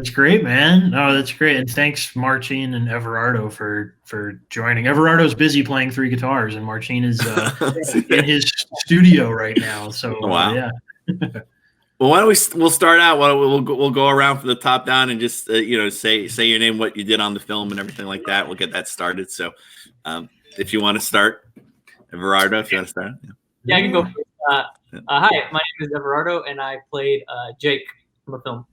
That's great, man. Oh, that's great. And thanks, Marcin and Everardo, for joining. Everardo's busy playing three guitars, and Marcin is in his studio right now. So Wow. yeah. Well, why don't we'll start out? We'll go around from the top down and just say your name, what you did on the film, and everything like that. We'll get that started. So, if you want to start, Everardo, if you want to start. Yeah, I can go first. Hi, my name is Everardo, and I played Jake from the film.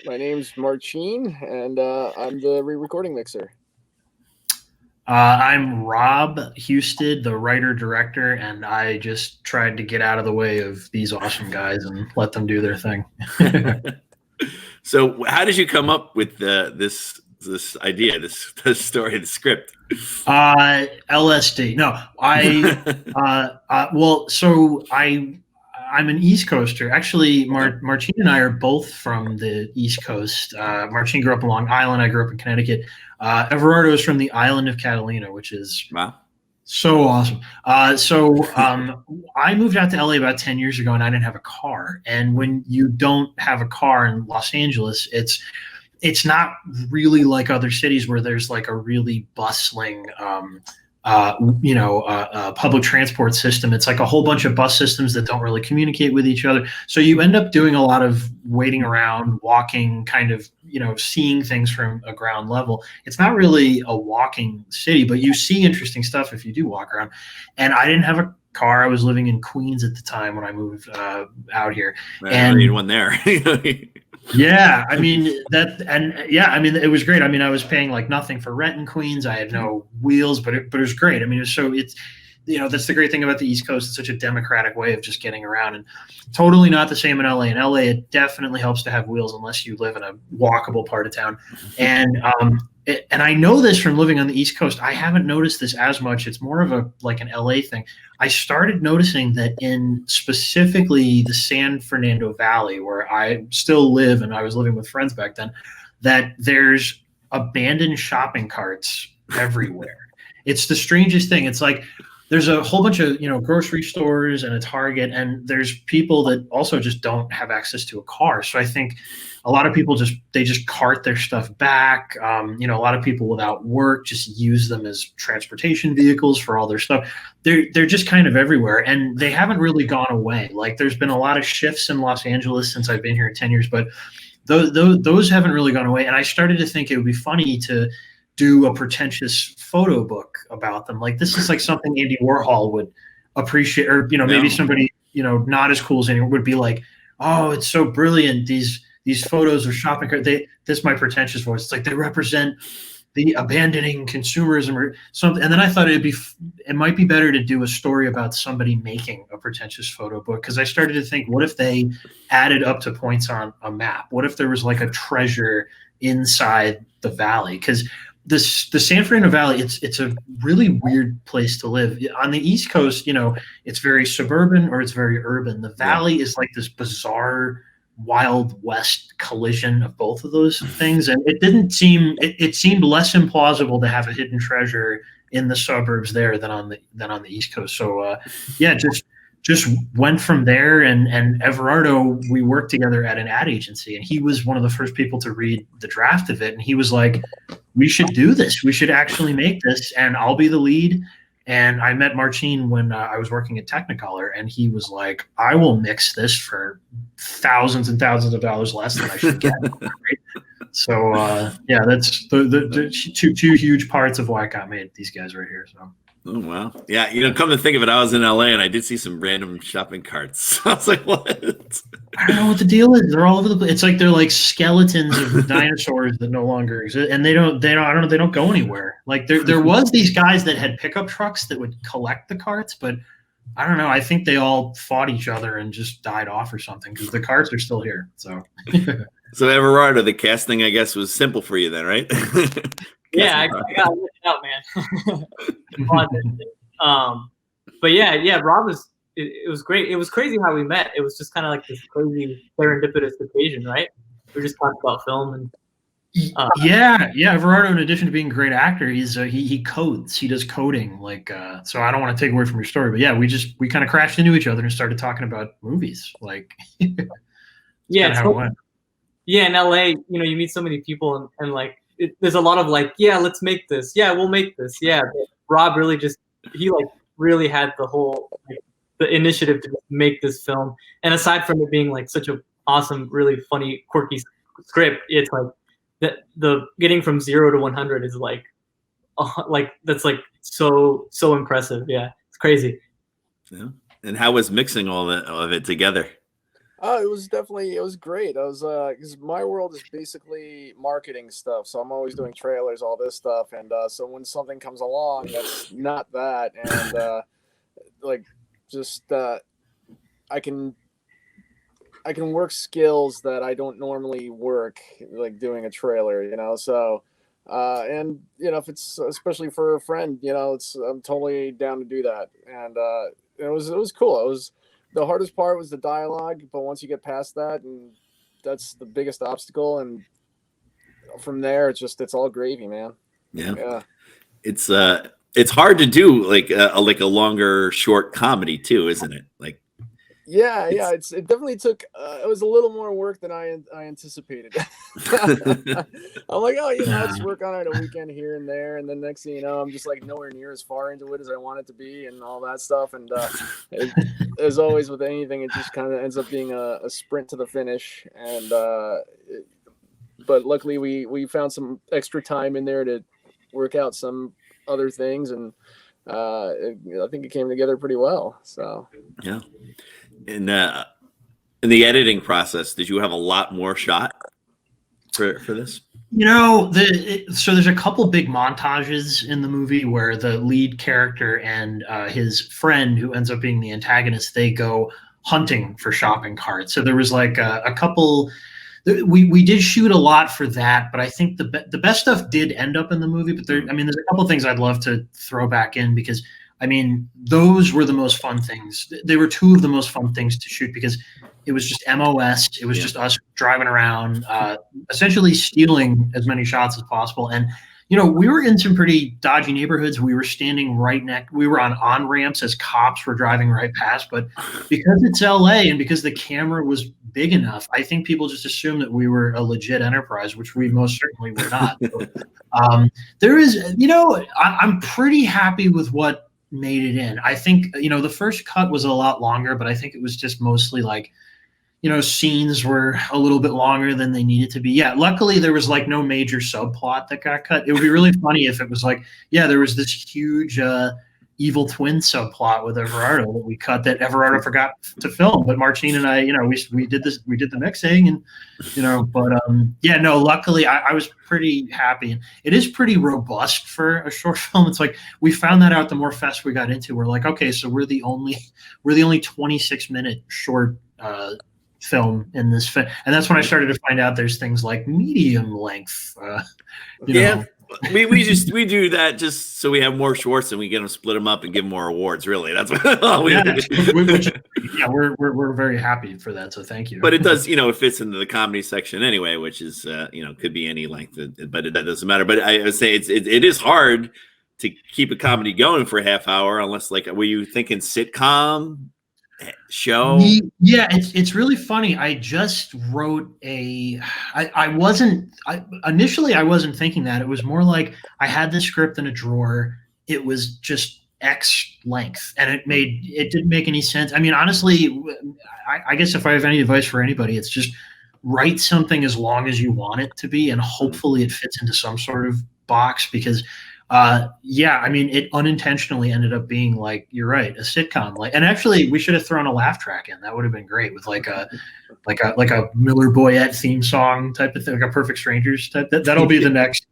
My name's Marcin, and I'm the re-recording mixer. I'm Rob Husted, the writer-director, and I just tried to get out of the way of these awesome guys and let them do their thing. So how did you come up with this idea, this story, the script? LSD. No, I'm an East Coaster. Actually, Marcin and I are both from the East Coast. Marcin grew up in Long Island. I grew up in Connecticut. Everardo is from the island of Catalina, which is so awesome. I moved out to LA about 10 years ago, and I didn't have a car. And when you don't have a car in Los Angeles, it's not really like other cities where there's like a really bustling public transport system. It's like a whole bunch of bus systems that don't really communicate with each other. So you end up doing a lot of waiting around, walking, kind of, seeing things from a ground level. It's not really a walking city, but you see interesting stuff if you do walk around. And I didn't have a car. I was living in Queens at the time when I moved out here. I need one there. Yeah, I mean it was great. I mean, I was paying like nothing for rent in Queens. I had no wheels, but it was great. I mean, that's the great thing about the East Coast. It's such a democratic way of just getting around, and totally not the same in LA. In LA, it definitely helps to have wheels unless you live in a walkable part of town. And I know this from living on the East Coast. I haven't noticed this as much. It's more of an LA thing. I started noticing that in specifically the San Fernando Valley, where I still live, and I was living with friends back then, that there's abandoned shopping carts everywhere. It's the strangest thing. It's like there's a whole bunch of grocery stores and a Target, and there's people that also just don't have access to a car. So I think a lot of people just cart their stuff back. A lot of people without work just use them as transportation vehicles for all their stuff. They're just kind of everywhere, and they haven't really gone away. Like there's been a lot of shifts in Los Angeles since I've been here 10 years, but those haven't really gone away. And I started to think it would be funny to do a pretentious photo book about them. Like this is like something Andy Warhol would appreciate, or maybe somebody not as cool as anyone would be like, oh, it's so brilliant. These photos of shopping cart. This is my pretentious voice. It's like they represent the abandoning consumerism or something. And then I thought it might be better to do a story about somebody making a pretentious photo book, because I started to think, what if they added up to points on a map? What if there was like a treasure inside the valley? Because the San Fernando Valley, it's a really weird place to live. On the East Coast, it's very suburban or it's very urban. The valley is like this bizarre Wild West collision of both of those things, and it seemed less implausible to have a hidden treasure in the suburbs there than on the East Coast. So just went from there, and Everardo, we worked together at an ad agency, and he was one of the first people to read the draft of it, and he was like, we should do this. We should actually make this, and I'll be the lead. And I met Marcin when I was working at Technicolor, and he was like, I will mix this for thousands and thousands of dollars less than I should get. Right? So, that's the two huge parts of why it got made, these guys right here. So. Oh, wow. Yeah, come to think of it, I was in LA and I did see some random shopping carts. I was like, what? I don't know what the deal is. They're all over the place. It's like they're like skeletons of dinosaurs that no longer exist, and they don't go anywhere. Like there was these guys that had pickup trucks that would collect the carts, but I don't know. I think they all fought each other and just died off or something, because the carts are still here. So So Everardo, the casting, I guess, was simple for you then, right? Yeah, I got it out, man. But yeah, Rob was. It was great. It was crazy how we met. It was just kind of like this crazy serendipitous occasion, right? We were just talking about film and. Everardo, in addition to being a great actor, he codes. He does coding. Like, so I don't want to take away from your story, but yeah, we kind of crashed into each other and started talking about movies. Like, yeah, how it went. yeah, in LA, you meet so many people and like there's a lot of like, yeah, let's make this. Yeah, we'll make this. Yeah, but Rob really he like really had the whole like, the initiative to make this film. And aside from it being like such a awesome, really funny, quirky script, it's like the getting from 0 to 100 is like that's like so impressive. Yeah, it's crazy. Yeah. And how was mixing all of it together? Oh, it was great. I was because my world is basically marketing stuff, so I'm always doing trailers, all this stuff, and so when something comes along that's not that, and like just I can work skills that I don't normally work, like doing a trailer, So, and if it's especially for a friend, I'm totally down to do that, and it was cool. It was. The hardest part was the dialogue, but once you get past that, and that's the biggest obstacle, and from there, it's all gravy, man. Yeah. It's hard to do like a longer short comedy too, isn't it? Like, yeah. It definitely took. It was a little more work than I anticipated. I'm like, let's work on it a weekend here and there, and then next thing you know, I'm just like nowhere near as far into it as I want it to be, and all that stuff. And as always with anything, it just kind of ends up being a sprint to the finish. And but luckily, we found some extra time in there to work out some other things, and I think it came together pretty well. So yeah. In the editing process, did you have a lot more shot for this? So there's a couple big montages in the movie where the lead character and his friend, who ends up being the antagonist, they go hunting for shopping carts. So there was like a couple. We did shoot a lot for that, but I think the best stuff did end up in the movie. But there's a couple things I'd love to throw back in because those were the most fun things. They were two of the most fun things to shoot because it was just MOS. It was just us driving around, essentially stealing as many shots as possible. And, we were in some pretty dodgy neighborhoods. We were standing we were on ramps as cops were driving right past. But because it's LA and because the camera was big enough, I think people just assumed that we were a legit enterprise, which we most certainly were not. So, there is, I'm pretty happy with what made it in. I think, the first cut was a lot longer, but I think it was just mostly like, scenes were a little bit longer than they needed to be. Yeah, luckily there was like no major subplot that got cut. It would be really funny if it was like, there was this huge evil twin subplot with Everardo that we cut that Everardo forgot to film. But Martine and I, we did the mixing and, luckily I was pretty happy. It is pretty robust for a short film. It's like, we found that out the more fest we got into. We're like, okay, so we're the only 26-minute short film in this film, and that's when I started to find out there's things like medium length. We do that just so we have more shorts and we get them, split them up and give them more awards. Really, that's what we do. We're very happy for that. So thank you. But it does, it fits into the comedy section anyway, which is could be any length, but that doesn't matter. But I would say it is hard to keep a comedy going for a half hour unless were you thinking sitcom? Show? Yeah, it's really funny. I just wrote initially I wasn't thinking that. It was more like I had the script in a drawer. It was just X length, and it didn't make any sense. Honestly, I guess if I have any advice for anybody, it's just write something as long as you want it to be, and hopefully it fits into some sort of box because it unintentionally ended up being like, you're right, a sitcom. And actually we should have thrown a laugh track in. That would have been great with like a Miller Boyette theme song type of thing, like a Perfect Strangers type. That'll be the next,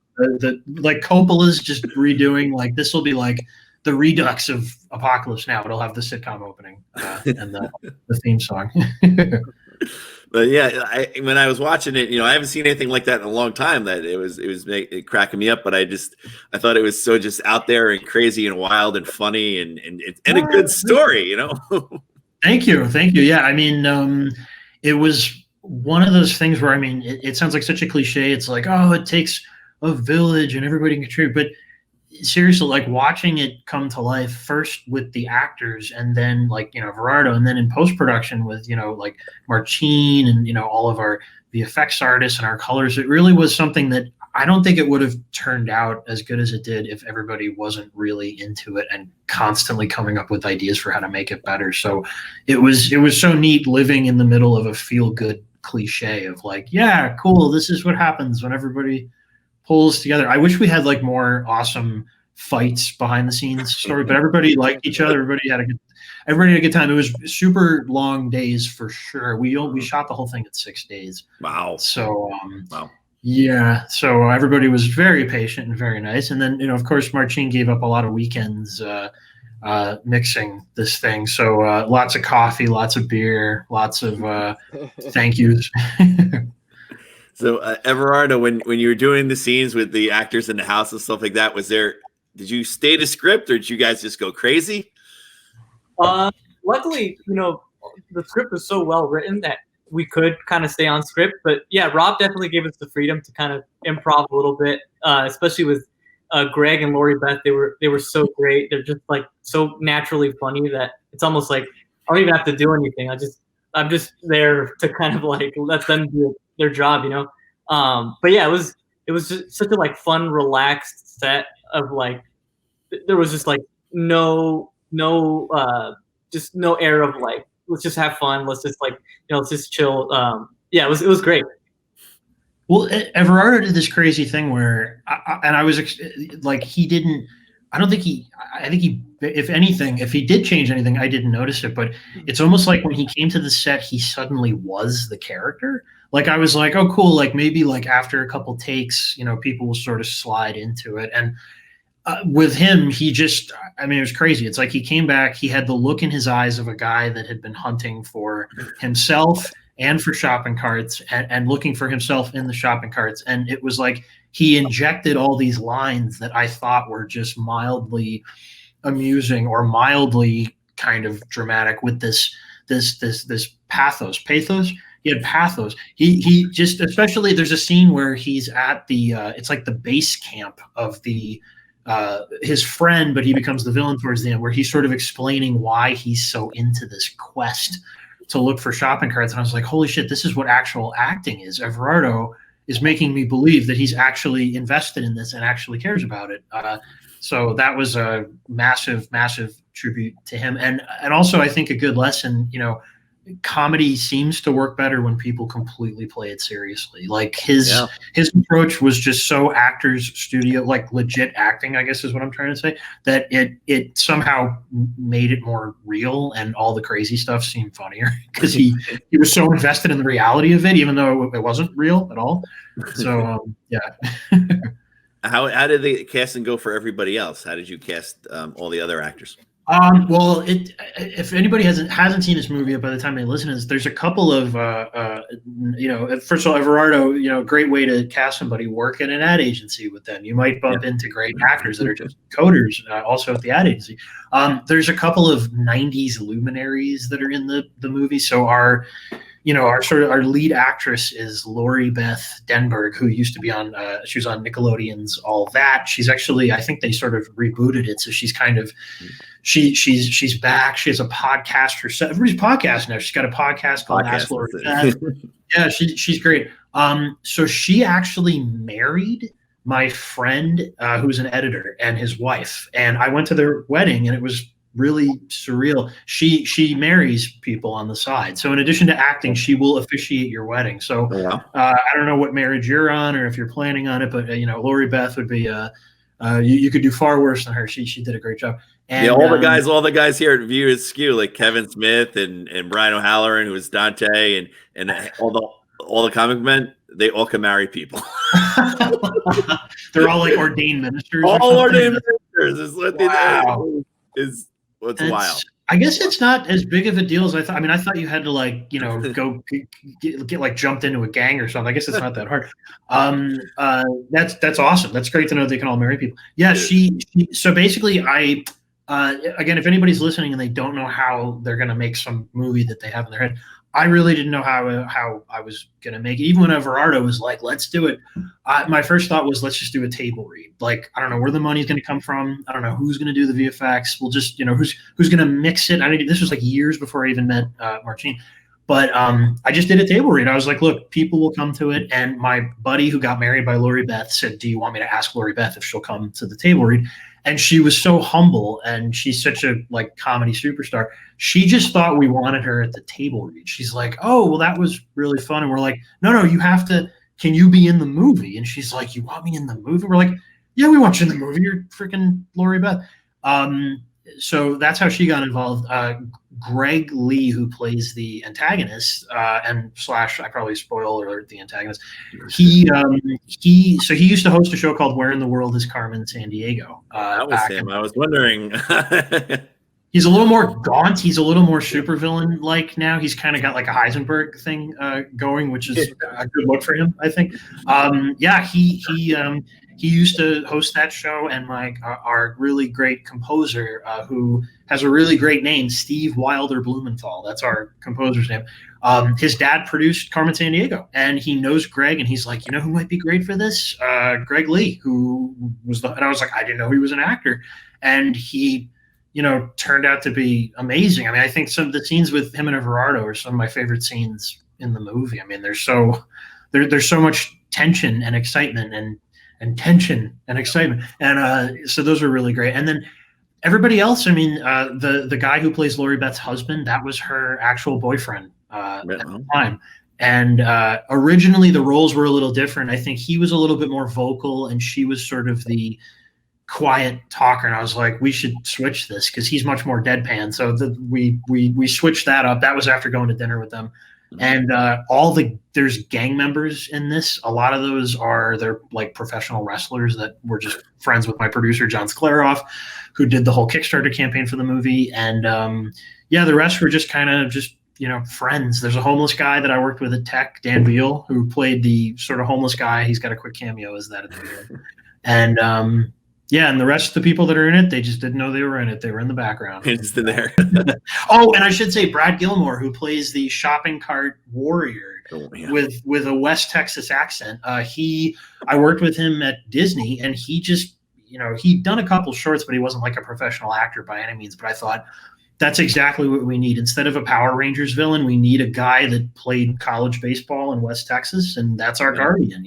like Coppola's just redoing, like this will be like the redux of Apocalypse Now. It'll have the sitcom opening and the theme song. But yeah, when I was watching it, I haven't seen anything like that in a long time. That it was cracking me up. But I thought it was so just out there and crazy and wild and funny and a good story. Thank you. Yeah, it was one of those things where it sounds like such a cliche. It's like, oh, it takes a village and everybody can contribute, but seriously, like watching it come to life first with the actors, and then like Verardo, and then in post production with like Marcin and all of our VFX artists and our colors. It really was something that I don't think it would have turned out as good as it did if everybody wasn't really into it and constantly coming up with ideas for how to make it better. So it was so neat living in the middle of a feel good cliche of like, yeah, cool, this is what happens when everybody pulls together. I wish we had like more awesome fights behind the scenes story, but everybody liked each other. Everybody had a good time. It was super long days for sure. We shot the whole thing in 6 days. Wow. So wow. Yeah, so everybody was very patient and very nice. And then of course Marcin gave up a lot of weekends mixing this thing. So lots of coffee, lots of beer, lots of thank yous. So Everardo, when you were doing the scenes with the actors in the house and stuff like that, did you stay to script or did you guys just go crazy? Luckily, the script was so well written that we could kind of stay on script. But yeah, Rob definitely gave us the freedom to kind of improv a little bit, especially with Greg and Lori Beth. They were so great. They're just like so naturally funny that it's almost like I don't even have to do anything. I'm just there to kind of like let them do their job, But yeah, it was just such a like fun, relaxed set of like there was just like no just no air of like let's just have fun, let's just like let's just chill. Yeah, it was great. Well, Everardo did this crazy thing where, I was like, he didn't. I don't think he. I think he. If anything, if he did change anything, I didn't notice it. But it's almost like when he came to the set, he suddenly was the character. Like I was like, oh, cool. Like maybe like after a couple takes, people will sort of slide into it. And with him, he just. I mean, it was crazy. It's like he came back. He had the look in his eyes of a guy that had been hunting for himself and for shopping carts and looking for himself in the shopping carts. And it was like he injected all these lines that I thought were just mildly amusing or mildly kind of dramatic with this pathos. He had pathos. He just, especially there's a scene where he's at the it's like the base camp of the his friend, but he becomes the villain towards the end, where he's sort of explaining why he's so into this quest to look for shopping carts. And I was like, holy shit, this is what actual acting is. Everardo is making me believe that he's actually invested in this and actually cares about it. So that was a massive, massive tribute to him. And also I think a good lesson, comedy seems to work better when people completely play it seriously. Like his approach was just so actors studio, like legit acting, I guess is what I'm trying to say, that it somehow made it more real and all the crazy stuff seemed funnier because he was so invested in the reality of it, even though it wasn't real at all. So yeah. How did the casting go for everybody else? How did you cast all the other actors? Well, if anybody hasn't seen this movie by the time they listen to this, there's a couple of, first of all, Everardo, great way to cast somebody, work at an ad agency with them. You might bump into great actors that are just coders, also at the ad agency. There's a couple of 90s luminaries that are in the movie. So our lead actress is Lori Beth Denberg, who used to be she was on Nickelodeon's All That. She's actually, I think they sort of rebooted it. So she's kind of, she's back. She has a podcast herself. Everybody's podcasting now. She's got a podcast called Ask Lori Beth. Yeah, she's great. So she actually married my friend, who's an editor, and his wife. And I went to their wedding, and it was really surreal. She marries people on the side. So in addition to acting, she will officiate your wedding. So I don't know what marriage you're on or if you're planning on it, but Lori Beth would be you could do far worse than her. She did a great job. And, all the guys here at View Askew, like Kevin Smith and Brian O'Halloran, who was Dante, and all the comic men, they all can marry people. They're all like ordained ministers. All ordained ministers is what is what's wild. I guess it's not as big of a deal as I thought. I mean, I thought you had to like, go get like jumped into a gang or something. I guess it's not that hard. That's awesome. That's great to know they can all marry people. Yeah, so basically again, if anybody's listening and they don't know how they're going to make some movie that they have in their head, I really didn't know how I was gonna make it. Even when Everardo was like, "Let's do it," my first thought was, "Let's just do a table read." Like, I don't know where the money's gonna come from. I don't know who's gonna do the VFX. We'll just, who's gonna mix it. This was like years before I even met Martine. But I just did a table read. I was like, "Look, people will come to it." And my buddy who got married by Lori Beth said, "Do you want me to ask Lori Beth if she'll come to the table read?" And she was so humble, and she's such a like comedy superstar. She just thought we wanted her at the table read. She's like, "Oh, well, that was really fun." And we're like, "No, you have to. Can you be in the movie?" And she's like, "You want me in the movie?" We're like, "Yeah, we want you in the movie. You're freaking Lori Beth." So that's how she got involved. Greg Lee, who plays the antagonist, and slash, I probably spoil alert the antagonist. He used to host a show called Where in the World is Carmen Sandiego? That was him. I was wondering. He's a little more gaunt. He's a little more supervillain like now. He's kind of got like a Heisenberg thing going, which is a good look for him, I think. He used to host that show, and like our really great composer, who has a really great name, Steve Wilder Blumenthal. That's our composer's name. His dad produced Carmen Sandiego, and he knows Greg, and he's like, who might be great for this? Greg Lee, who was and I was like, I didn't know he was an actor, and he turned out to be amazing. I mean, I think some of the scenes with him and Everardo are some of my favorite scenes in the movie. I mean, there's so much tension and excitement and tension and excitement. And so those are really great. And then everybody else, I mean, the guy who plays Lori Beth's husband, that was her actual boyfriend at the time. And originally the roles were a little different. I think he was a little bit more vocal, and she was sort of the quiet talker. And I was like, we should switch this because he's much more deadpan. So we switched that up. That was after going to dinner with them. And there's gang members in this. A lot of those they're like professional wrestlers that were just friends with my producer, John Skleroff, who did the whole Kickstarter campaign for the movie. And the rest were just kind of friends. There's a homeless guy that I worked with at Tech, Dan Beal, who played the sort of homeless guy. He's got a quick cameo as that at the beginning. And and the rest of the people that are in it, they just didn't know they were in it. They were in the background. Just in there. Oh, and I should say Brad Gilmore, who plays the shopping cart warrior with a West Texas accent. I worked with him at Disney, and he just, he'd done a couple shorts, but he wasn't like a professional actor by any means. But I thought that's exactly what we need. Instead of a Power Rangers villain, we need a guy that played college baseball in West Texas, and that's our guardian.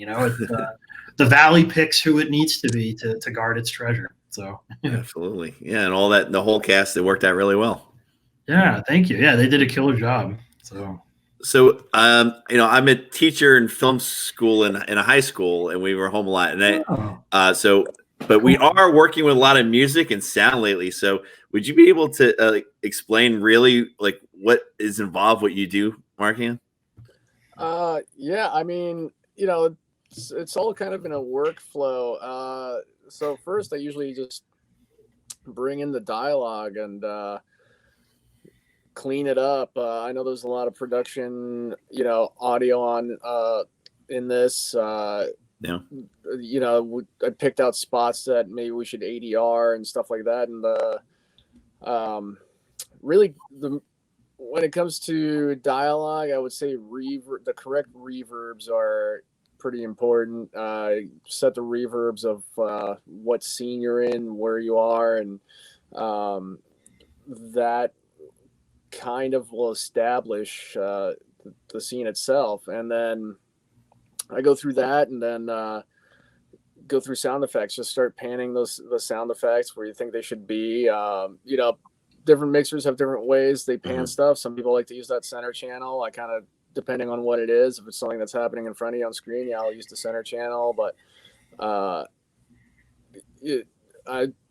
The Valley picks who it needs to be to guard its treasure. So absolutely, yeah, and all that, the whole cast, it worked out really well. Yeah, thank you. Yeah, they did a killer job. So I'm a teacher in film school in a high school, and we were home a lot. And but we are working with a lot of music and sound lately. So would you be able to explain really like what is involved, what you do, Markian? Yeah, I mean, it's all kind of in a workflow. So first I usually just bring in the dialogue and clean it up. I know there's a lot of production, audio on in this. I picked out spots that maybe we should ADR and stuff like that. And really when it comes to dialogue, I would say the correct reverbs are pretty important. Set the reverbs of what scene you're in, where you are, and that kind of will establish the scene itself. And then I go through that, and then go through sound effects. Just start panning the sound effects where you think they should be. Different mixers have different ways they pan stuff. Some people like to use that center channel. I kind of, depending on what it is, if it's something that's happening in front of you on screen, I'll use the center channel. But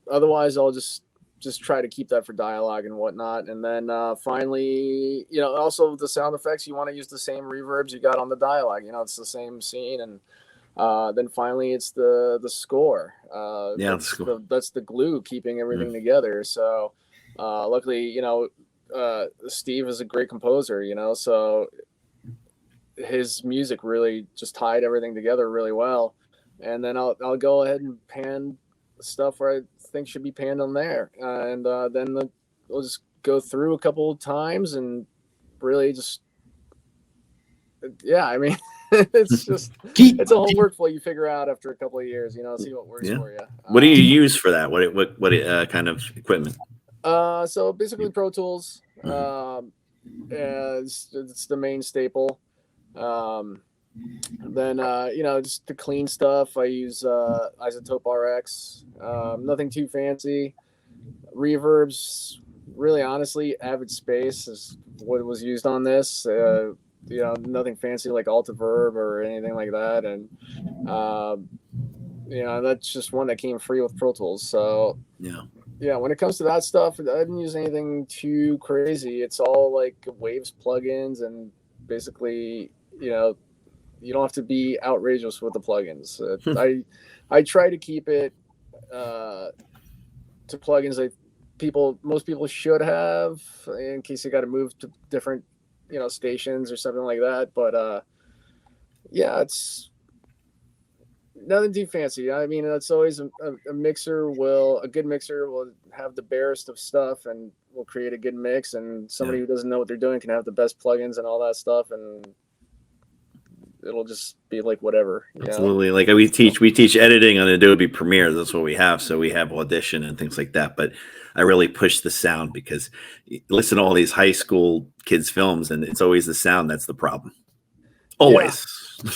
otherwise, I'll just try to keep that for dialogue and whatnot. And then finally, also the sound effects, you want to use the same reverbs you got on the dialogue. It's the same scene. And then finally, it's the score. That's the glue keeping everything together. So luckily, Steve is a great composer, so his music really just tied everything together really well. And then I'll go ahead and pan stuff where I think should be panned on there. And then we'll just go through a couple of times and really just yeah, I mean, it's a whole workflow you figure out after a couple of years, see what works for you. What do you use for that? What kind of equipment? So basically Pro Tools, it's the main staple. Then just the clean stuff, I use Isotope RX. Nothing too fancy. Reverbs, really honestly, Avid Space is what was used on this. Nothing fancy like Altiverb or anything like that. And that's just one that came free with Pro Tools. So when it comes to that stuff, I didn't use anything too crazy. It's all like Waves plugins, and basically, you don't have to be outrageous with the plugins. I try to keep it to plugins that most people should have, in case you got to move to different stations or something like that. But it's nothing too fancy. I mean, that's always a good mixer will have the barest of stuff and will create a good mix, and somebody who doesn't know what they're doing can have the best plugins and all that stuff, and it'll just be like whatever. Absolutely. Like we teach editing on Adobe Premiere. That's what we have. So we have Audition and things like that. But I really push the sound, because you listen to all these high school kids' films, and it's always the sound that's the problem. Always.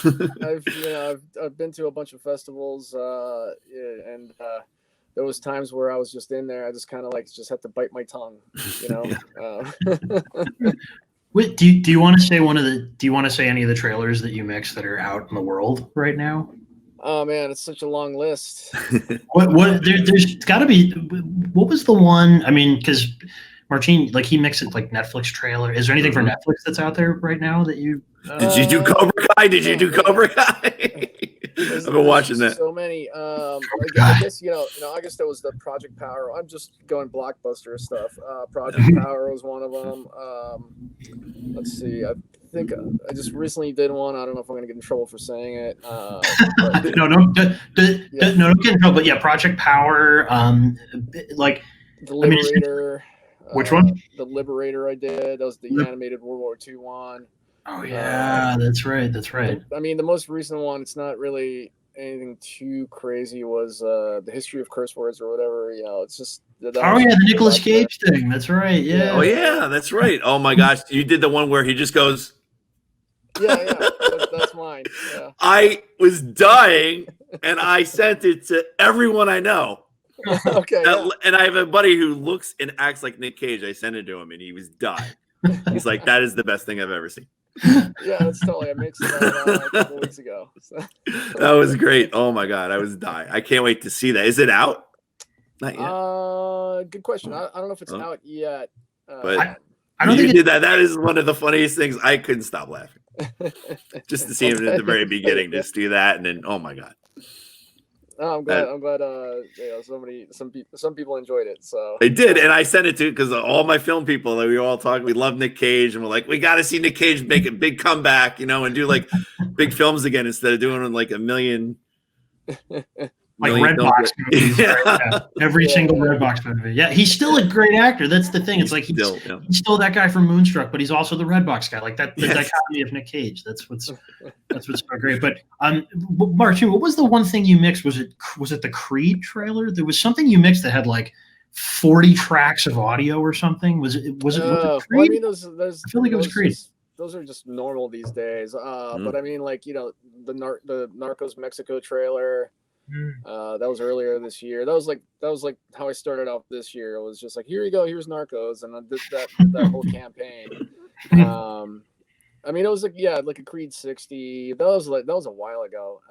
Yeah. I've been to a bunch of festivals, and there was times where I was just in there. I just kind of just had to bite my tongue, Wait, do you want to say do you want to say any of the trailers that you mix that are out in the world right now? Oh man, it's such a long list. There's got to be. What was the one? I mean, because Martine, he mixed it like Netflix trailer. Is there anything for Netflix that's out there right now that you? Did you do Cobra Kai? Did you do Cobra Kai? I've been watching that. So many. I guess I guess that was the Project Power. I'm just going blockbuster stuff. Project Power was one of them. Let's see. I think I just recently did one. I don't know if I'm going to get in trouble for saying it. No, don't get in trouble. But yeah, Project Power. The Liberator. Which one? The Liberator. I did. That was the animated World War II one. Oh yeah, that's right. I mean, the most recent one, it's not really anything too crazy, was the History of Curse Words or whatever. It's just the Nicolas Cage thing. That's right. Yeah. Oh yeah, that's right. Oh my gosh, you did the one where he just goes. Yeah, that's mine. Yeah. I was dying, and I sent it to everyone I know. Okay. And I have a buddy who looks and acts like Nick Cage. I sent it to him, and he was dying. He's like, "That is the best thing I've ever seen." Yeah, that's totally. I mixed that a couple weeks ago. So. That was great. Oh my god, I was dying. I can't wait to see that. Is it out? Not yet. Good question. I don't know if it's out yet. But I don't think you did that. That is one of the funniest things. I couldn't stop laughing. Just to see him at the very beginning, just do that, and then oh my god. Oh, I'm glad. Some people enjoyed it. So they did, and I sent it to because all my film people that we all talk. We love Nick Cage, and we're like, we got to see Nick Cage make a big comeback, and do like big films again instead of doing like a million. Like Redbox movies, right? Yeah. Every single Redbox movie. Yeah, he's still a great actor. That's the thing. It's like he's still that guy from Moonstruck, but he's also the Redbox guy. Like that, the dichotomy of Nick Cage. That's what's so great. But Martin, what was the one thing you mixed? Was it the Creed trailer? There was something you mixed that had like 40 tracks of audio or something. Was it Creed? Well, I mean, I feel like it was Creed. Those are just normal these days. But I mean, like the Narcos Mexico trailer. That was earlier this year. That was like how I started off this year. It was just like, here you go, here's Narcos, and I did that whole campaign. I mean, it was like a Creed 60. That was a while ago.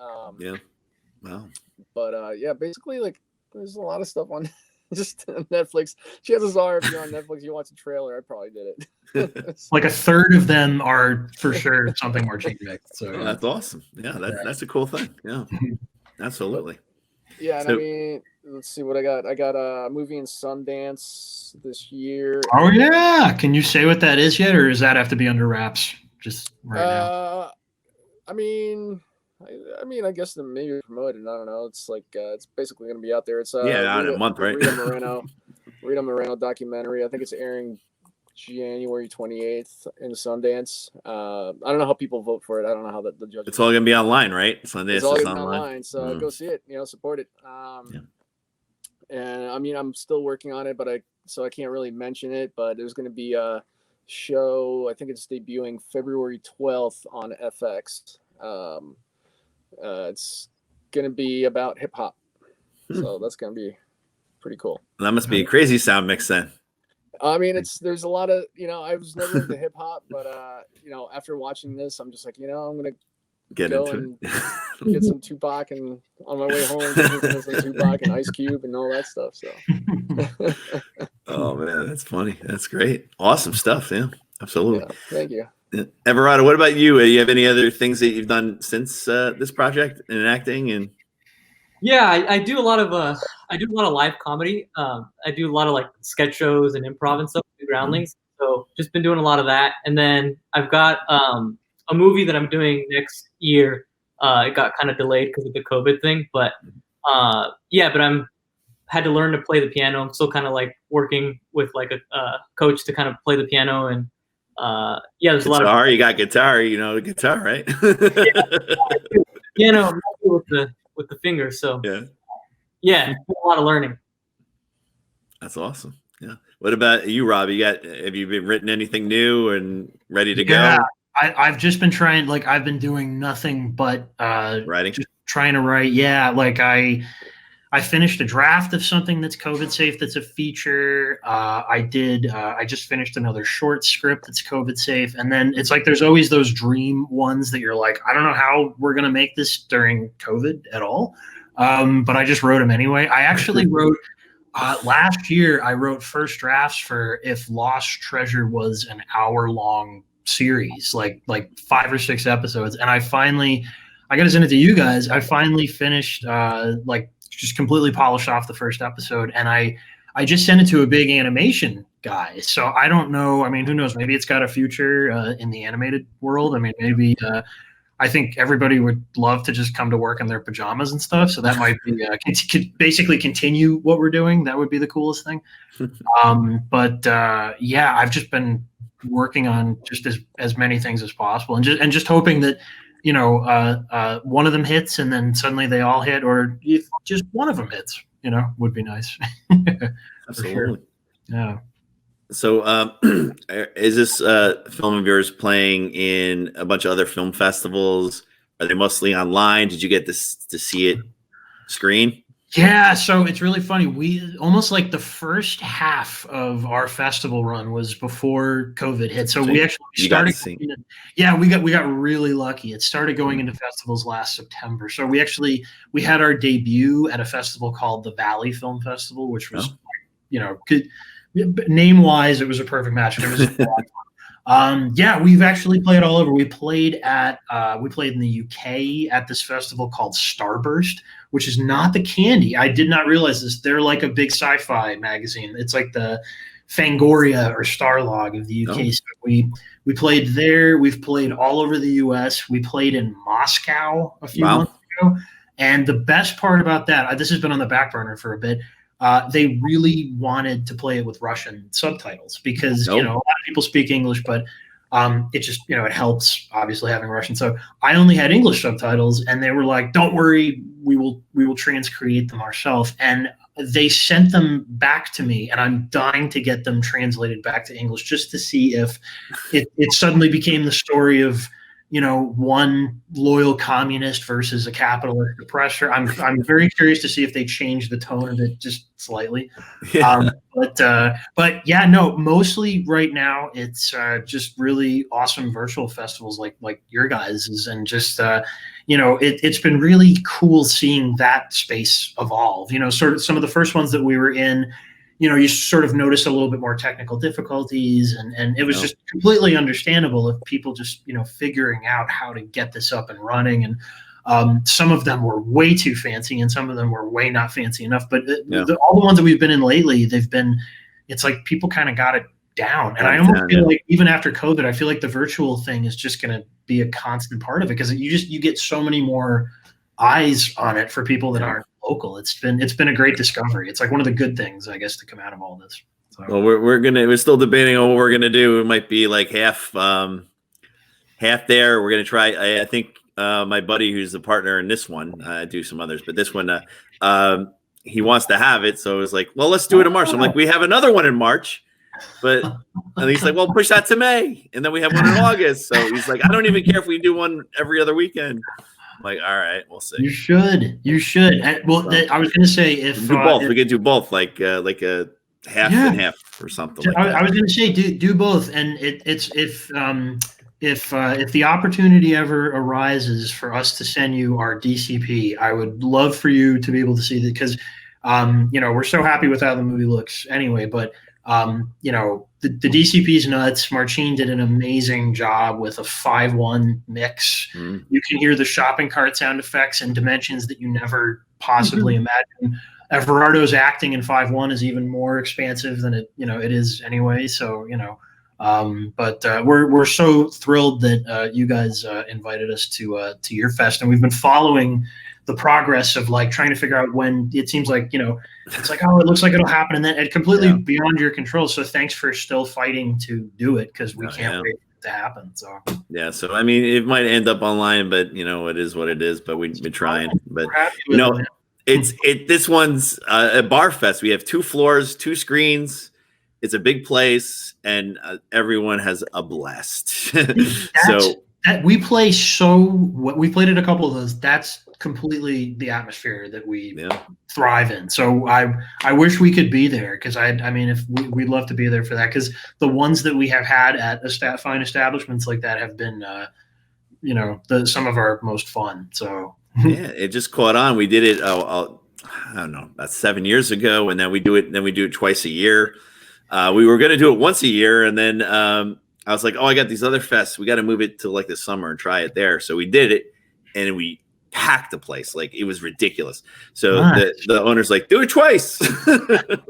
Wow. But basically, like, there's a lot of stuff on just Netflix. Chances are, if you're on Netflix, you watch a trailer. I probably did it. Like a third of them are for sure something more cheap mixed. So that's awesome. Yeah, that's a cool thing. Yeah. Absolutely. Yeah, and I mean, let's see what I got. I got a movie in Sundance this year. Oh yeah, can you say what that is yet, or does that have to be under wraps just right now? I mean, I guess the maybe promoted. I don't know. It's like it's basically going to be out there. It's in a month, right? Rita Moreno documentary. I think it's airing January 28th in Sundance. I don't know how people vote for it. I don't know how the judges. It's all gonna be online, right? Sunday It's is all just gonna be online. online. So go see it. Support it. And I mean, I'm still working on it, but I can't really mention it. But there's gonna be a show. I think it's debuting February 12th on FX. It's gonna be about hip hop. So that's gonna be pretty cool. That must be a crazy sound mix then. I mean, there's a lot of, I was never into hip hop, but after watching this, I'm just like, I'm gonna go and get some Tupac, and on my way home, get some Tupac and Ice Cube and all that stuff. So. Oh man, that's funny. That's great. Awesome stuff. Yeah, absolutely. Yeah, thank you. Everardo, what about you? Do you have any other things that you've done since this project in acting? And yeah, I do a lot of live comedy. I do a lot of like sketch shows and improv and stuff, groundlings. So just been doing a lot of that. And then I've got a movie that I'm doing next year. It got kind of delayed because of the COVID thing, but but I'm had to learn to play the piano. I'm still kind of like working with like a coach to kind of play the piano, and there's guitar, a lot of you got guitar, the guitar, right? Piano with the fingers. So a lot of learning. That's awesome. Yeah. What about you, Rob? Have you been written anything new and ready to go? I've just been trying, like I've been doing nothing but writing, just trying to write. Yeah. Like I finished a draft of something that's COVID safe. That's a feature. I just finished another short script that's COVID safe. And then it's like, there's always those dream ones that you're like, I don't know how we're going to make this during COVID at all. But I just wrote them anyway. I actually wrote, last year, I wrote first drafts for If Lost Treasure was an hour-long series, like 5 or 6 episodes. And I got to send it to you guys. I finally finished, just completely polished off the first episode. And I just sent it to a big animation guy. So I don't know. I mean, who knows? Maybe it's got a future in the animated world. I mean, maybe I think everybody would love to just come to work in their pajamas and stuff. So that might be could basically continue what we're doing. That would be the coolest thing. I've just been working on just as many things as possible, and just hoping that one of them hits, and then suddenly they all hit, or if just one of them hits, would be nice. Absolutely. Sure. Yeah. So is this film of yours playing in a bunch of other film festivals? Are they mostly online? Did you get to see it screen? Yeah, so it's really funny. We almost like the first half of our festival run was before COVID hit. So we actually started. We got really lucky. It started going into festivals last September. So we had our debut at a festival called the Valley Film Festival, which was, good. Name wise, it was a perfect match. And it was we've actually played all over. We played in the UK at this festival called Starburst, which is not the candy. I did not realize this. They're like a big sci-fi magazine. It's like the Fangoria or Starlog of the UK. Oh. So we played there. We've played all over the US. We played in Moscow a few months ago. And the best part about that, this has been on the back burner for a bit. They really wanted to play it with Russian subtitles because, a lot of people speak English, but it just, it helps obviously having Russian. So I only had English subtitles, and they were like, don't worry, we will transcreate them ourselves. And they sent them back to me, and I'm dying to get them translated back to English just to see if it suddenly became the story of, one loyal communist versus a capitalist oppressor. I'm very curious to see if they change the tone of it just slightly. Yeah. Mostly right now it's just really awesome virtual festivals like your guys's, and just it's been really cool seeing that space evolve. Sort of some of the first ones that we were in. You sort of notice a little bit more technical difficulties, and it was just completely understandable of people just, figuring out how to get this up and running. And some of them were way too fancy, and some of them were way not fancy enough. But all the ones that we've been in lately, it's like people kind of got it down. And I almost feel like even after COVID, I feel like the virtual thing is just going to be a constant part of it, because you get so many more eyes on it for people that aren't local. It's been a great discovery. It's like one of the good things, I guess, to come out of all this. So. Well, we're still debating on what we're gonna do. It might be like half there. We're gonna try. I think my buddy who's the partner in this one, I do some others, but this one, he wants to have it. So it was like, well, let's do it in March. I'm like, we have another one in March, but and he's like, well, push that to May, and then we have one in August. So he's like, I don't even care if we do one every other weekend. I'm like, all right, we'll see. You should. And, well, I was gonna say if do both, we could do both, like a half and half or something like that. I was gonna say do both, and it's if the opportunity ever arises for us to send you our DCP, I would love for you to be able to see that, because we're so happy with how the movie looks anyway. But the DCP's nuts. Marcin did an amazing job with a 5:1 mix. Mm. You can hear the shopping cart sound effects and dimensions that you never possibly imagine. Everardo's acting in 5:1 is even more expansive than it is anyway. So but we're so thrilled that you guys invited us to your fest, and we've been following the progress of like trying to figure out when. It seems like it's like, oh, it looks like it'll happen, and then it's completely beyond your control. So thanks for still fighting to do it, because we can't wait for it to happen. So so I mean, it might end up online, but it is what it is. But we've been trying. But this one's a bar fest. We have 2 floors, 2 screens. It's a big place, and everyone has a blast. We played at a couple of those. That's completely the atmosphere that we thrive in. So I wish we could be there, because if we'd love to be there for that, because the ones that we have had at fine establishments like that have been some of our most fun. So it just caught on. We did it I don't know, about 7 years ago, and then we do it twice a year. We were going to do it once a year, and then I was like, oh, I got these other fests. We got to move it to like the summer and try it there. So we did it, and we packed the place. Like, it was ridiculous. So the owner's like, do it twice. The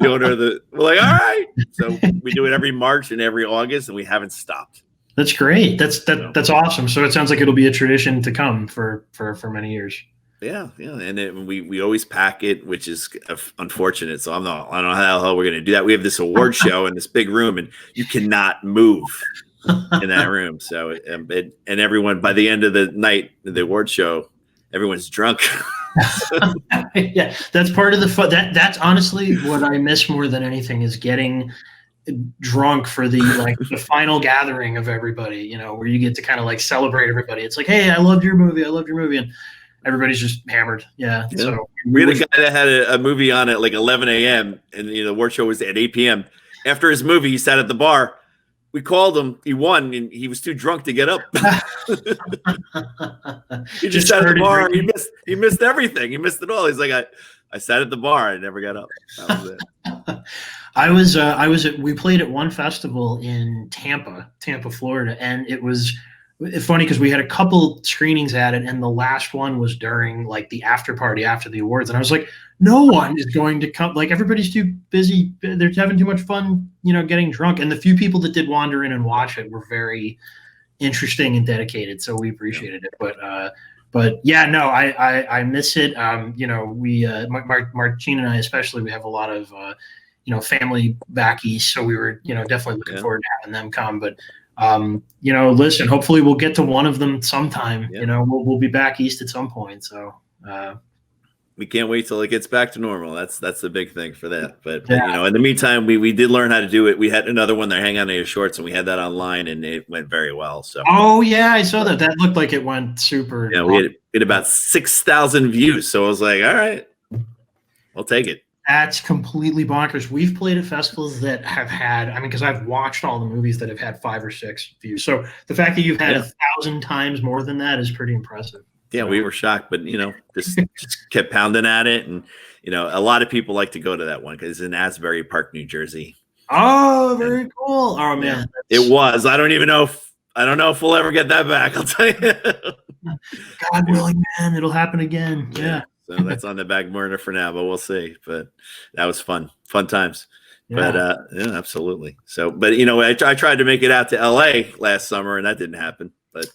owner we're like, all right. So we do it every March and every August, and we haven't stopped. That's great. That's awesome. So it sounds like it'll be a tradition to come for many years. Yeah, and then we always pack it, which is unfortunate. So I don't know how the hell we're gonna do that. We have this award show in this big room, and you cannot move in that room. So and everyone, by the end of the night, the award show, everyone's drunk. Yeah, that's part of the fun. That's honestly what I miss more than anything, is getting drunk for the final gathering of everybody. Where you get to kind of like celebrate everybody. It's like, hey, I loved your movie, and everybody's just hammered. Yeah. So we had a guy that had a movie on at like 11 a.m. and the award show was at 8 p.m. After his movie, he sat at the bar. We called him. He won, and he was too drunk to get up. He just sat at the bar. He missed everything. He missed it all. He's like, I sat at the bar. I never got up. That was it. We played at one festival in Tampa, Florida, and it was funny because we had a couple screenings at it, and the last one was during like the after party after the awards, and I was like, no one is going to come. Like, everybody's too busy. They're having too much fun, getting drunk. And the few people that did wander in and watch it were very interesting and dedicated, so we appreciated it. But yeah, no, I miss it. We Marcin and I especially, we have a lot of family back east, so we were definitely looking forward to having them come. But listen, hopefully we'll get to one of them sometime. We'll be back east at some point. So we can't wait till it gets back to normal. That's the big thing for that. But in the meantime, we did learn how to do it. We had another one there, Hang On to Your Shorts, and we had that online, and it went very well. So yeah, I saw that. That looked like it went super. Yeah, we had about 6,000 views. So I was like, all right, I'll take it. That's completely bonkers. We've played at festivals that have had, because I've watched all the movies that have had 5 or 6 views. So the fact that you've had 1,000 times more than that is pretty impressive. Yeah, we were shocked, but just kept pounding at it, and a lot of people like to go to that one because it's in Asbury Park, New Jersey. Oh, very cool. Oh man, it was. I don't know if we'll ever get that back. I'll tell you. God willing, man, it'll happen again. Yeah. So that's on the back burner for now, but we'll see. But that was fun times. Yeah. But absolutely. So, but I tried to make it out to LA last summer, and that didn't happen. But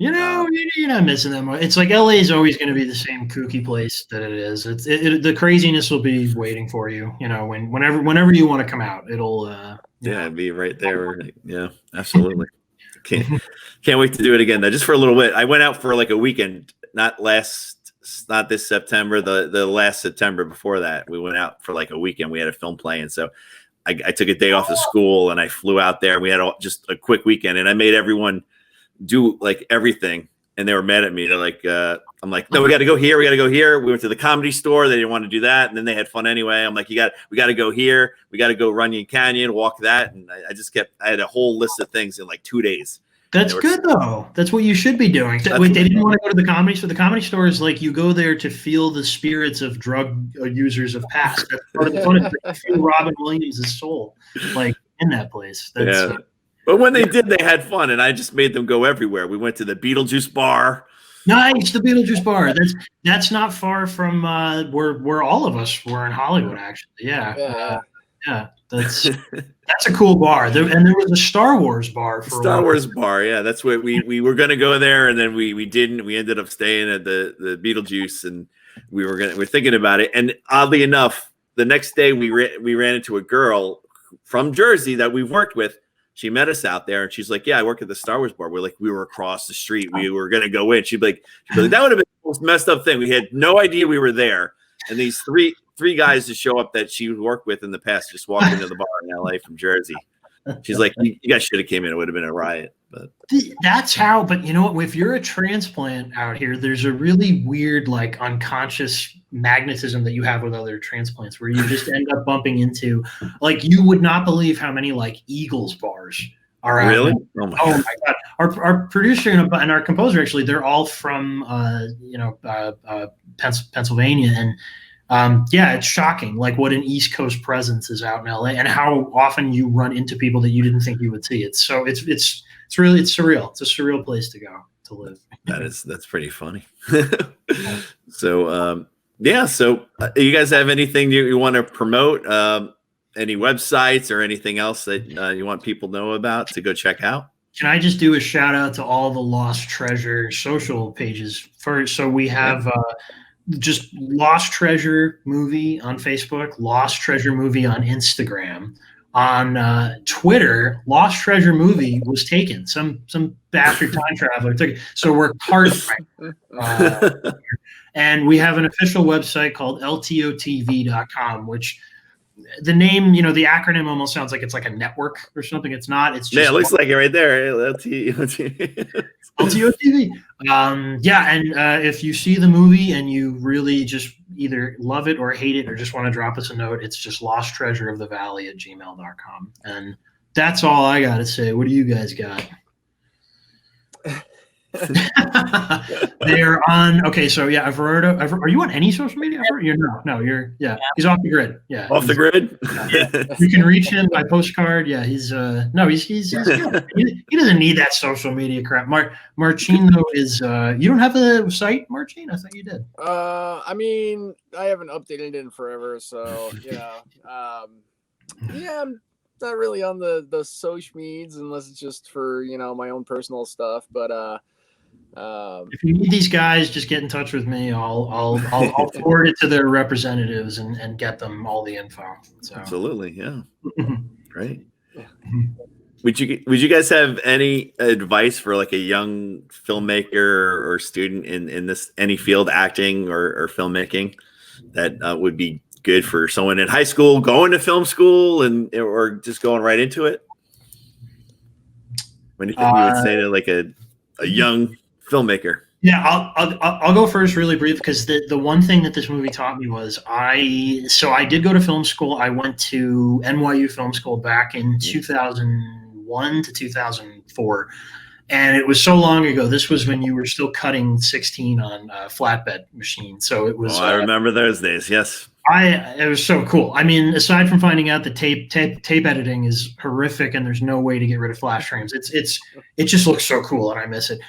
You're not missing them. It's like LA is always going to be the same kooky place that it is. The craziness will be waiting for you. Whenever you want to come out, it'll. It'd be right there. Yeah, absolutely. Can't wait to do it again. Though, just for a little bit. I went out for like a weekend, not this September, the last September before that. We went out for like a weekend. We had a film playing, so I took a day off of school and I flew out there. We had just a quick weekend, and I made everyone do like everything, and they were mad at me. They're like, I'm like, no, we got to go here. We got to go here. We went to the Comedy Store. They didn't want to do that, and then they had fun anyway. I'm like, we got to go here. We got to go Runyon Canyon, walk that, and I had a whole list of things in like 2 days. That's good though. That's what you should be doing. Wait, they didn't want to go to the Comedy Store. The Comedy Store is like you go there to feel the spirits of drug users of past. That's part of the fun. It's like you feel Robin Williams' soul, like in that place. That's, But when they did, they had fun, and I just made them go everywhere. We went to the Beetlejuice bar. Nice, the Beetlejuice bar. That's not far from where all of us were in Hollywood, actually. Yeah. That's a cool bar. And there was a Star Wars bar for Star Wars bar. Yeah, that's what we were going to go there, and then we didn't. We ended up staying at the Beetlejuice, and we're thinking about it. And oddly enough, the next day we ran into a girl from Jersey that we've worked with. She met us out there, and she's like, "Yeah, I work at the Star Wars bar." We were across the street. We were going to go in. She'd be like, "That would have been the most messed up thing." We had no idea we were there, and these three guys to show up that she worked with in the past just walked into the bar in LA from Jersey. She's like, "You guys should have came in. It would have been a riot." But that's how. But you know what? If you're a transplant out here, there's a really weird, like, unconscious magnetism that you have with other transplants, where you just end up bumping into, like, you would not believe how many like Eagles bars are out. Really? Oh my god! Our producer and our composer, actually, they're all from Pennsylvania, and it's shocking, like, what an East Coast presence is out in LA, and how often you run into people that you didn't think you would see. It's surreal. It's a surreal place to go to live. That's pretty funny. So you guys have anything you want to promote? Any websites or anything else that you want people to know about to go check out? Can I just do a shout out to all the Lost Treasure social pages first? So we have just Lost Treasure Movie on Facebook, Lost Treasure Movie on Instagram. On Twitter, Lost Treasure Movie was taken. Some bastard time traveler took it. So we're and we have an official website called ltotv.com, which the name, the acronym almost sounds like it's like a network or something. It's not. It's just it looks like it right there. LTOTV. And if you see the movie and you really just either love it or hate it or just want to drop us a note, it's just losttreasureofthevalley@gmail.com. And that's all I got to say. What do you guys got? They're on. Okay, so Everardo. Are you on any social media? You're You're He's off the grid. Yeah, off the grid. You can reach him by postcard. Yeah, he's good. He doesn't need that social media crap. Marcino is. You don't have a site, Marcin? I thought you did. I mean, I haven't updated it in forever, so I'm not really on the social medias unless it's just for my own personal stuff, but. If you need these guys, just get in touch with me. I'll forward it to their representatives and get them all the info. So. Absolutely, yeah, great. Yeah. Would you guys have any advice for like a young filmmaker or student in this any field, acting or filmmaking, that would be good for someone in high school going to film school or just going right into it? Anything you would say to like a young filmmaker? Yeah, I'll go first really brief, because the one thing that this movie taught me was I did go to film school. I went to NYU Film School back in 2001 to 2004. And it was so long ago. This was when you were still cutting 16 on a flatbed machine. So it was. Oh, I remember those days. Yes. It was so cool. I mean, aside from finding out that tape editing is horrific and there's no way to get rid of flash frames, it just looks so cool and I miss it.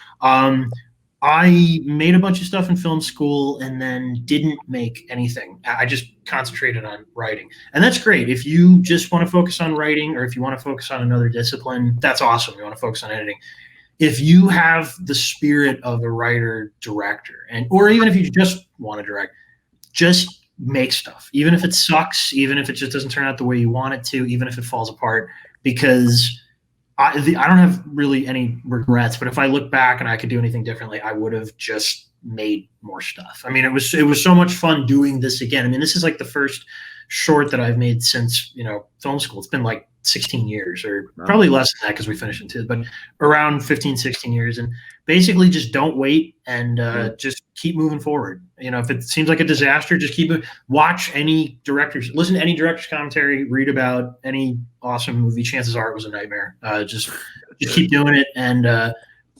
I made a bunch of stuff in film school and then didn't make anything. I just concentrated on writing, and that's great. If you just want to focus on writing, or if you want to focus on another discipline, that's awesome. You want to focus on editing. if you have the spirit of a writer director, or even if you just want to direct, just make stuff, even if it sucks, even if it just doesn't turn out the way you want it to, even if it falls apart, because I don't have really any regrets. But if I look back and I could do anything differently, I would have just made more stuff. I mean, it was so much fun doing this again. I mean, this is like the first short that I've made since, film school. It's been like 16 years, or probably less than that because we finished in two, but around 15, 16 years. And basically just don't wait, and just keep moving forward. If it seems like a disaster, just watch any directors, listen to any director's commentary, read about any awesome movie. Chances are it was a nightmare. Just keep doing it. And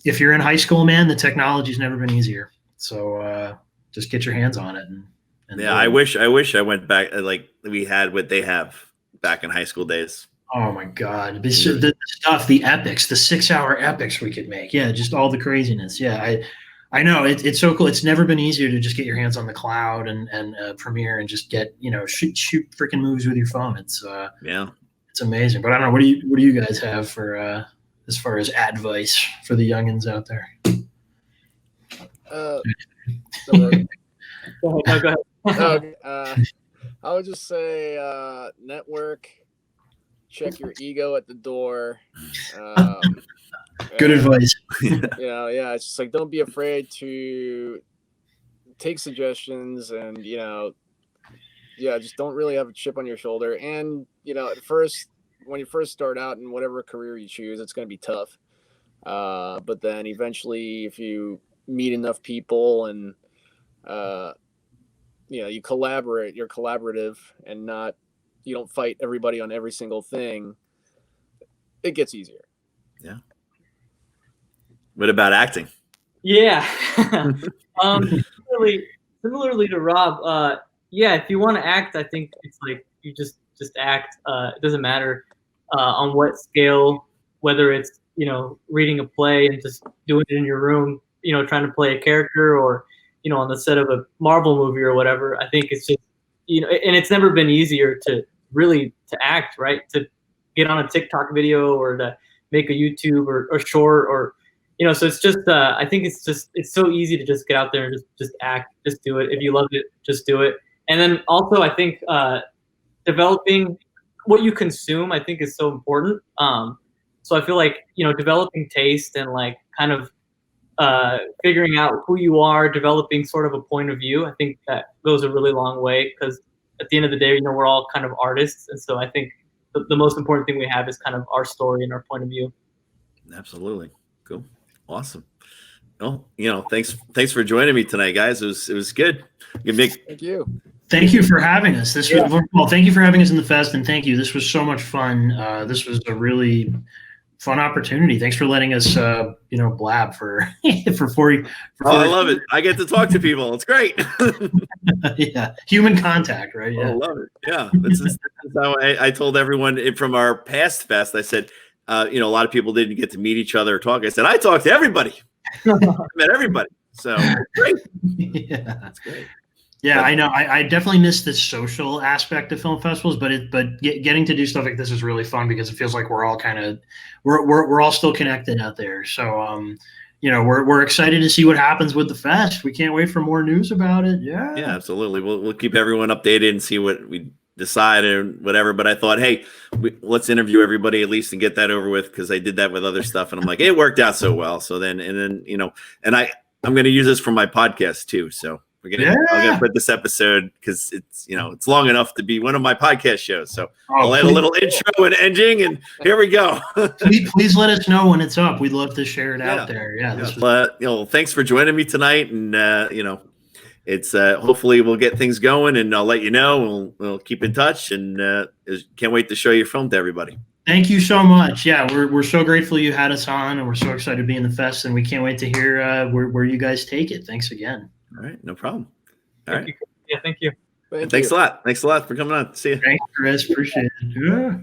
if you're in high school, man, the technology's never been easier. So just get your hands on it. And yeah, I wish I went back, like we had what they have back in high school days. Oh my God. The stuff, the epics, the 6-hour epics we could make. Yeah. Just all the craziness. Yeah. I know it's so cool. It's never been easier to just get your hands on the cloud and Premiere and just get, shoot freaking movies with your phone. It's amazing. But I don't know. What do you guys have for, as far as advice for the youngins out there? Go ahead. Okay, I would just say network, check your ego at the door. Good advice. Yeah, it's just like, don't be afraid to take suggestions, and just don't really have a chip on your shoulder. And at first, when you first start out in whatever career you choose, it's going to be tough. But then eventually, if you meet enough people and you collaborate, you're collaborative, and you don't fight everybody on every single thing, it gets easier. Yeah. What about acting? Yeah. Similarly to Rob, if you want to act, I think it's like you just act. It doesn't matter on what scale, whether it's reading a play and just doing it in your room, trying to play a character, or on the set of a Marvel movie or whatever. I think it's just and it's never been easier to act, right? To get on a TikTok video, or to make a YouTube or short, or so it's just I think it's so easy to just get out there and just act, just do it. If you love it, just do it. And then also I think developing what you consume, I think, is so important. So I feel like developing taste and like kind of figuring out who you are, developing sort of a point of view, I think that goes a really long way, because at the end of the day, we're all kind of artists. And so I think the most important thing we have is kind of our story and our point of view. Absolutely. Cool. Awesome. Well, thanks for joining me tonight, guys. It was good. Thank you. Thank you for having us. Thank you for having us in the fest, and thank you. This was so much fun. This was a really fun opportunity. Thanks for letting us, blab for 40. I love it. I get to talk to people. It's great. Yeah, human contact, right? Yeah, I love it. Yeah, this is how I told everyone from our past fest. I said, a lot of people didn't get to meet each other or talk. I said, I talked to everybody. I met everybody. So great. Yeah, that's great. Yeah, I know. I definitely miss the social aspect of film festivals, but getting to do stuff like this is really fun, because it feels like we're all we're all still connected out there. So we're excited to see what happens with the fest. We can't wait for more news about it. Yeah, absolutely. We'll keep everyone updated and see what we decide and whatever. But I thought, hey, let's interview everybody at least and get that over with, because I did that with other stuff, and I'm like, it worked out so well. So then and I'm going to use this for my podcast too. So I'm gonna put this episode, because it's long enough to be one of my podcast shows. So I'll add a little intro and ending, and here we go. please let us know when it's up. We'd love to share it out there. Yeah. Thanks for joining me tonight, and it's hopefully we'll get things going, and I'll let you know. We'll keep in touch, and can't wait to show your film to everybody. Thank you so much. Yeah, we're so grateful you had us on, and we're so excited to be in the fest, and we can't wait to hear where you guys take it. Thanks again. All right, no problem. All right. Yeah, thank you. Thanks a lot. Thanks a lot for coming on. See you. Thanks, Chris. Appreciate it. Yeah.